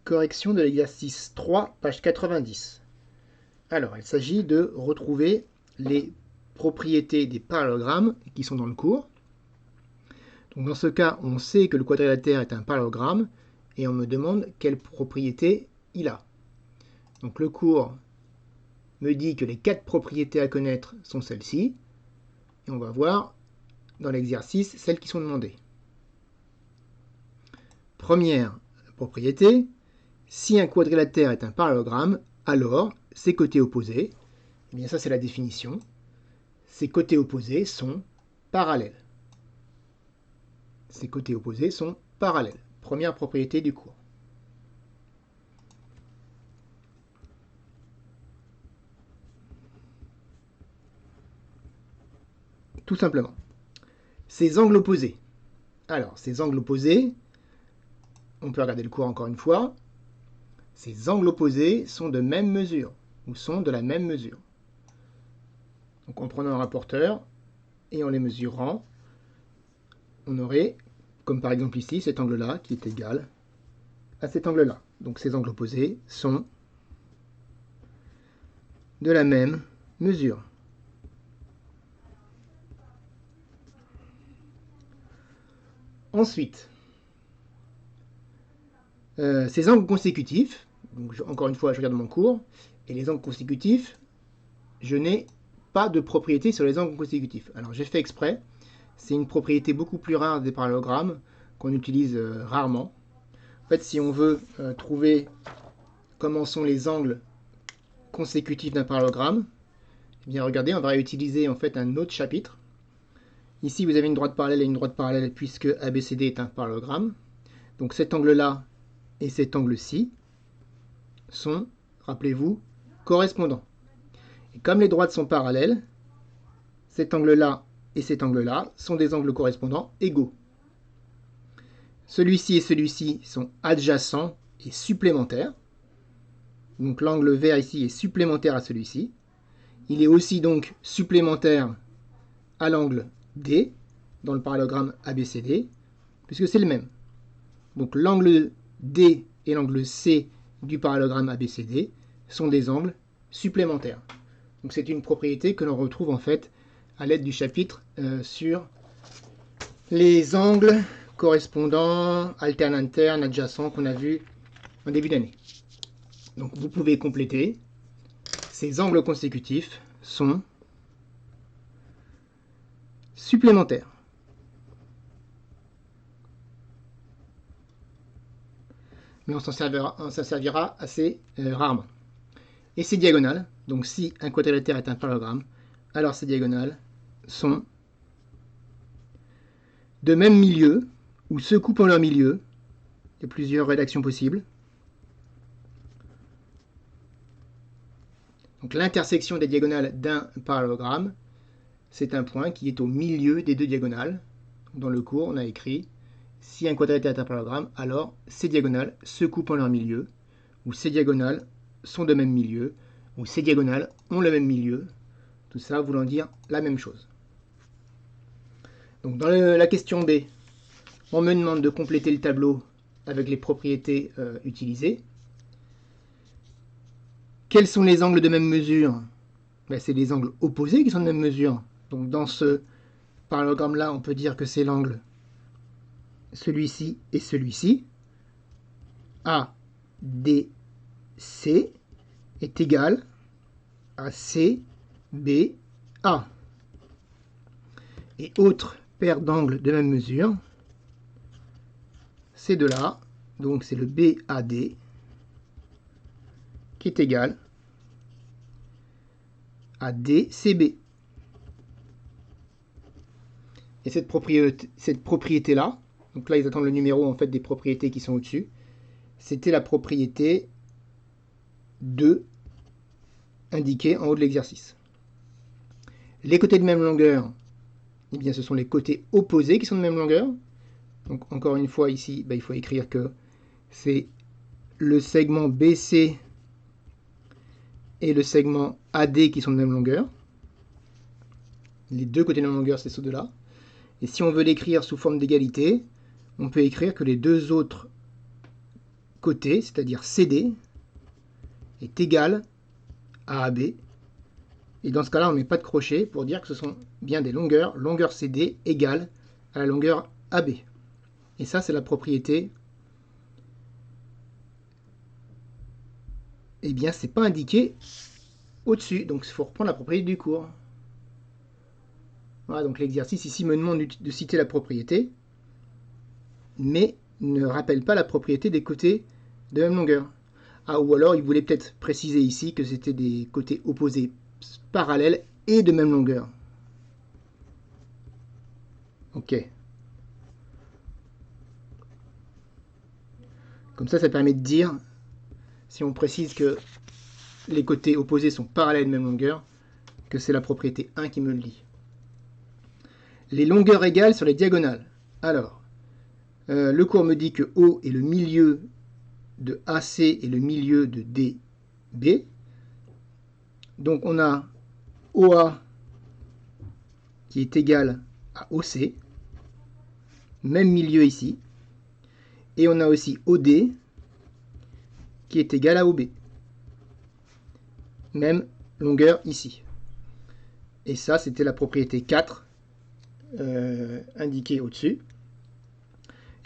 Correction de l'exercice 3, page 90. Alors, il s'agit de retrouver les propriétés des parallélogrammes qui sont dans le cours. Donc, dans ce cas, on sait que le quadrilatère est un parallélogramme et on me demande quelle propriété il a. Donc, le cours me dit que les 4 propriétés à connaître sont celles-ci. Et on va voir dans l'exercice celles qui sont demandées. Première propriété, si un quadrilatère est un parallélogramme, alors ses côtés opposés, eh bien ça c'est la définition, ses côtés opposés sont parallèles. Ces côtés opposés sont parallèles. Première propriété du cours. Tout simplement. Ces angles opposés. Alors, ces angles opposés, on peut regarder le cours encore une fois. Ces angles opposés sont de même mesure, ou sont de la même mesure. Donc en prenant un rapporteur et en les mesurant, on aurait, comme par exemple ici, cet angle-là qui est égal à cet angle-là. Donc ces angles opposés sont de la même mesure. Ensuite, ces angles consécutifs, donc encore une fois je regarde mon cours, et les angles consécutifs, je n'ai pas de propriété sur les angles consécutifs. Alors j'ai fait exprès, c'est une propriété beaucoup plus rare des parallélogrammes qu'on utilise rarement. En fait, si on veut trouver comment sont les angles consécutifs d'un parallélogramme, eh bien regardez, on va réutiliser en fait un autre chapitre. Ici, vous avez une droite parallèle et une droite parallèle puisque ABCD est un parallélogramme. Donc cet angle-là et cet angle-ci sont, rappelez-vous, correspondants. Et comme les droites sont parallèles, cet angle-là et cet angle-là sont des angles correspondants égaux. Celui-ci et celui-ci sont adjacents et supplémentaires. Donc l'angle vert ici est supplémentaire à celui-ci. Il est aussi donc supplémentaire à l'angle D dans le parallélogramme ABCD, puisque c'est le même. Donc l'angle D et l'angle C du parallélogramme ABCD sont des angles supplémentaires. Donc c'est une propriété que l'on retrouve en fait à l'aide du chapitre sur les angles correspondants, alternes, internes, adjacents qu'on a vu en début d'année. Donc vous pouvez compléter. Ces angles consécutifs sont supplémentaires. Mais on s'en servira assez rarement. Et ces diagonales, donc si un quadrilatère est un parallélogramme, alors ces diagonales sont de même milieu, ou se coupent en leur milieu. Il y a plusieurs rédactions possibles. Donc l'intersection des diagonales d'un parallélogramme, c'est un point qui est au milieu des deux diagonales. Dans le cours, on a écrit si un quadrilatère est un parallélogramme, alors ces diagonales se coupent en leur milieu, ou ces diagonales sont de même milieu, ou ces diagonales ont le même milieu. Tout ça voulant dire la même chose. Donc dans la question B, on me demande de compléter le tableau avec les propriétés utilisées. Quels sont les angles de même mesure? Ben, c'est les angles opposés qui sont de même mesure. Donc dans ce parallélogramme-là, on peut dire que c'est l'angle celui-ci et celui-ci. ADC est égal à CBA. Et autre paire d'angles de même mesure, ces deux-là, donc c'est le BAD qui est égal à DCB. Et cette propriété-là, donc là ils attendent le numéro en fait des propriétés qui sont au-dessus, c'était la propriété 2 indiquée en haut de l'exercice. Les côtés de même longueur, eh bien ce sont les côtés opposés qui sont de même longueur. Donc encore une fois ici, il faut écrire que c'est le segment BC et le segment AD qui sont de même longueur. Les deux côtés de même longueur, c'est ceux de là. Et si on veut l'écrire sous forme d'égalité, on peut écrire que les deux autres côté, c'est-à-dire CD, est égal à AB. Et dans ce cas-là, on ne met pas de crochet pour dire que ce sont bien des longueurs. Longueur CD égale à la longueur AB. Et ça, c'est la propriété. Eh bien, c'est pas indiqué au-dessus. Donc, il faut reprendre la propriété du cours. Voilà, donc l'exercice ici me demande de citer la propriété, mais ne rappelle pas la propriété des côtés de même longueur. Ah, ou alors il voulait peut-être préciser ici que c'était des côtés opposés parallèles et de même longueur. Ok. Comme ça permet de dire, si on précise que les côtés opposés sont parallèles et de même longueur, que c'est la propriété 1 qui me le dit. Les longueurs égales sur les diagonales. Alors, le cours me dit que O est le milieu de AC et le milieu de DB. Donc on a OA qui est égal à OC, même milieu ici. Et on a aussi OD qui est égal à OB, même longueur ici. Et ça, c'était la propriété 4 indiquée au-dessus.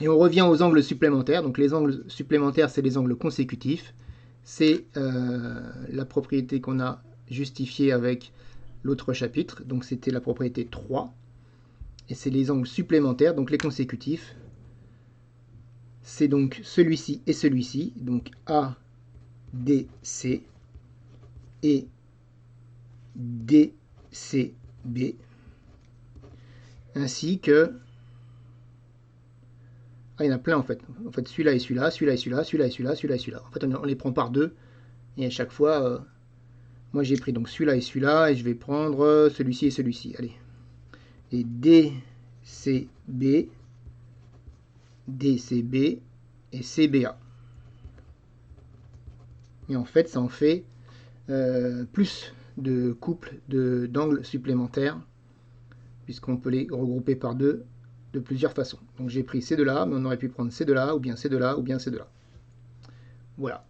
Et on revient aux angles supplémentaires. Donc les angles supplémentaires, c'est les angles consécutifs. C'est la propriété qu'on a justifiée avec l'autre chapitre. Donc c'était la propriété 3. Et c'est les angles supplémentaires, donc les consécutifs. C'est donc celui-ci et celui-ci. Donc ADC et DCB. Ainsi que... Ah, il y en a plein en fait. En fait, celui-là et celui-là, celui-là et celui-là, celui-là et celui-là, celui-là et celui-là. En fait, on les prend par deux. Et à chaque fois, moi j'ai pris donc celui-là et celui-là. Et je vais prendre celui-ci et celui-ci. Allez. Et DCB, DCB et CBA. Et en fait, ça en fait plus de couples d'angles supplémentaires, puisqu'on peut les regrouper par deux de plusieurs façons. Donc j'ai pris ces deux-là, mais on aurait pu prendre ces deux-là, ou bien ces deux-là, ou bien ces deux-là. Voilà.